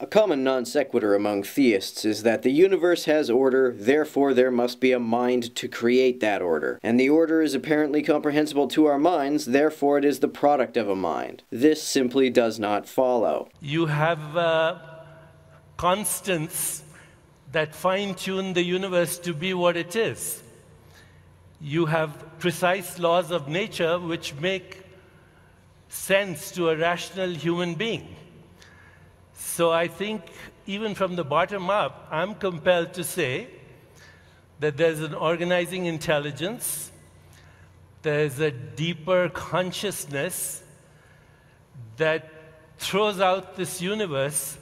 A common non sequitur among theists is that the universe has order, therefore there must be a mind to create that order. And the order is apparently comprehensible to our minds, therefore it is the product of a mind. This simply does not follow. You have constants that fine-tune the universe to be what it is. You have precise laws of nature which make sense to a rational human being. So I think even from the bottom up, I'm compelled to say that there's an organizing intelligence, there's a deeper consciousness that throws out this universe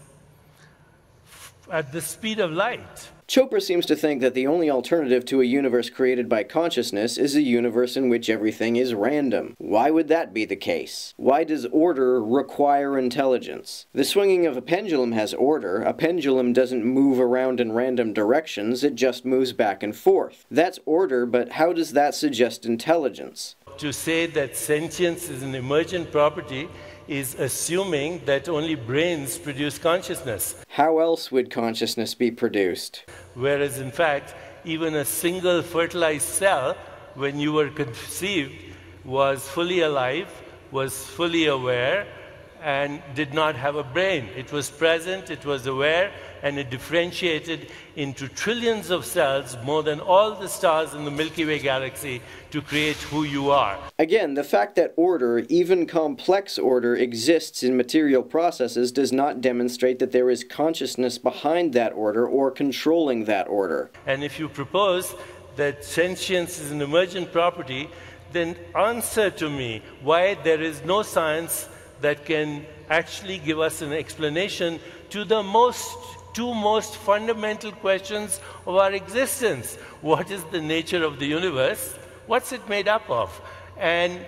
at the speed of light. Chopra seems to think that the only alternative to a universe created by consciousness is a universe in which everything is random. Why would that be the case? Why does order require intelligence? The swinging of a pendulum has order. A pendulum doesn't move around in random directions, it just moves back and forth. That's order, but how does that suggest intelligence? To say that sentience is an emergent property is assuming that only brains produce consciousness. How else would consciousness be produced? Whereas, in fact, even a single fertilized cell, when you were conceived, was fully alive, was fully aware, and did not have a brain. It was present, it was aware, and it differentiated into trillions of cells, more than all the stars in the Milky Way galaxy, to create who you are. Again, the fact that order, even complex order, exists in material processes does not demonstrate that there is consciousness behind that order or controlling that order. And if you propose that sentience is an emergent property, then answer to me why there is no science that can actually give us an explanation to the two most fundamental questions of our existence. What is the nature of the universe? What's it made up of? And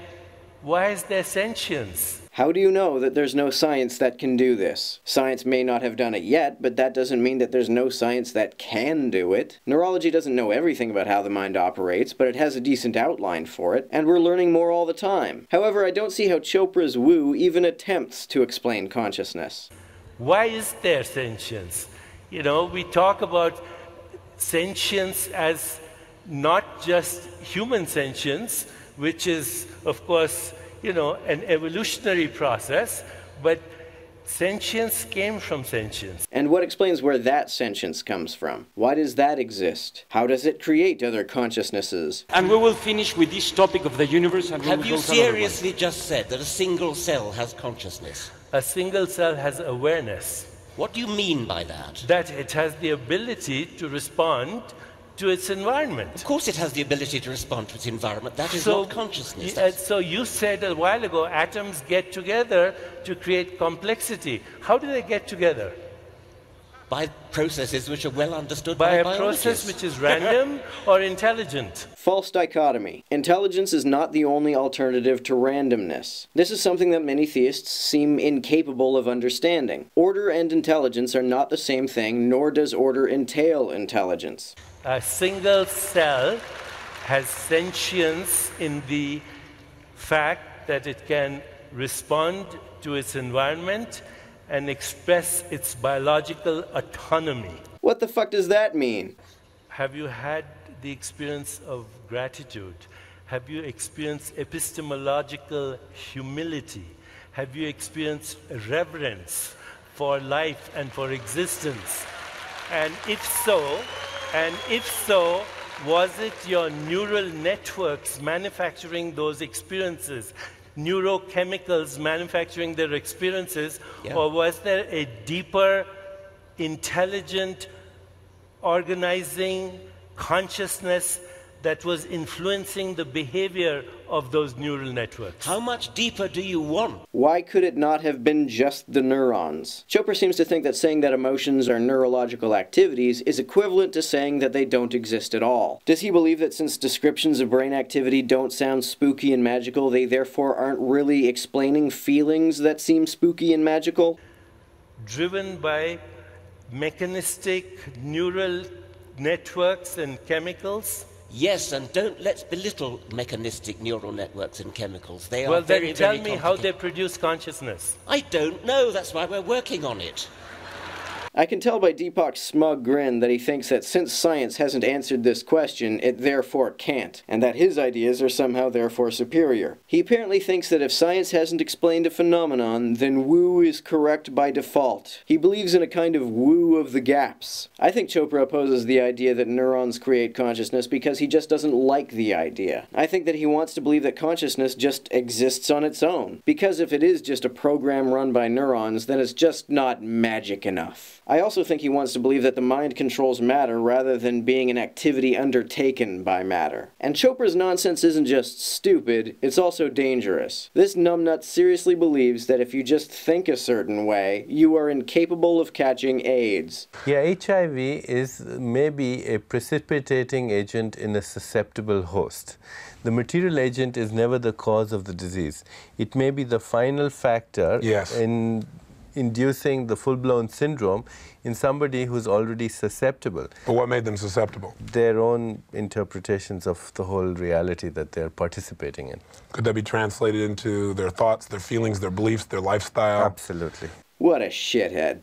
why is there sentience? How do you know that there's no science that can do this? Science may not have done it yet, but that doesn't mean that there's no science that can do it. Neurology doesn't know everything about how the mind operates, but it has a decent outline for it, and we're learning more all the time. However, I don't see how Chopra's woo even attempts to explain consciousness. Why is there sentience? You know, we talk about sentience as not just human sentience, which is, of course, you know, an evolutionary process, but sentience came from sentience. And what explains where that sentience comes from? Why does that exist? How does it create other consciousnesses? And we will finish with this topic of the universe. And have you seriously just said that a single cell has consciousness? A single cell has awareness. What do you mean by that? That it has the ability to respond to its environment. Of course it has the ability to respond to its environment. That is not consciousness. So you said a while ago, atoms get together to create complexity. How do they get together? By processes which are well understood by biologists. By a process which is random or intelligent. False dichotomy. Intelligence is not the only alternative to randomness. This is something that many theists seem incapable of understanding. Order and intelligence are not the same thing, nor does order entail intelligence. A single cell has sentience in the fact that it can respond to its environment and express its biological autonomy. What the fuck does that mean? Have you had the experience of gratitude? Have you experienced epistemological humility? Have you experienced reverence for life and for existence? And if so, was it your neural networks manufacturing those experiences? Neurochemicals manufacturing their experiences, or was there a deeper, intelligent, organizing consciousness that was influencing the behavior of those neural networks? How much deeper do you want? Why could it not have been just the neurons? Chopra seems to think that saying that emotions are neurological activities is equivalent to saying that they don't exist at all. Does he believe that since descriptions of brain activity don't sound spooky and magical, they therefore aren't really explaining feelings that seem spooky and magical? Driven by mechanistic neural networks and chemicals? Yes, and let's belittle mechanistic neural networks and chemicals. They are well, very, then tell very me how they produce consciousness. I don't know. That's why we're working on it. I can tell by Deepak's smug grin that he thinks that since science hasn't answered this question, it therefore can't, and that his ideas are somehow therefore superior. He apparently thinks that if science hasn't explained a phenomenon, then woo is correct by default. He believes in a kind of woo of the gaps. I think Chopra opposes the idea that neurons create consciousness because he just doesn't like the idea. I think that he wants to believe that consciousness just exists on its own, because if it is just a program run by neurons, then it's just not magic enough. I also think he wants to believe that the mind controls matter rather than being an activity undertaken by matter. And Chopra's nonsense isn't just stupid, it's also dangerous. This numbnut seriously believes that if you just think a certain way, you are incapable of catching AIDS. Yeah, HIV is maybe a precipitating agent in a susceptible host. The material agent is never the cause of the disease. It may be the final factor in inducing the full-blown syndrome in somebody who's already susceptible. But what made them susceptible? Their own interpretations of the whole reality that they're participating in. Could that be translated into their thoughts, their feelings, their beliefs, their lifestyle? Absolutely. What a shithead.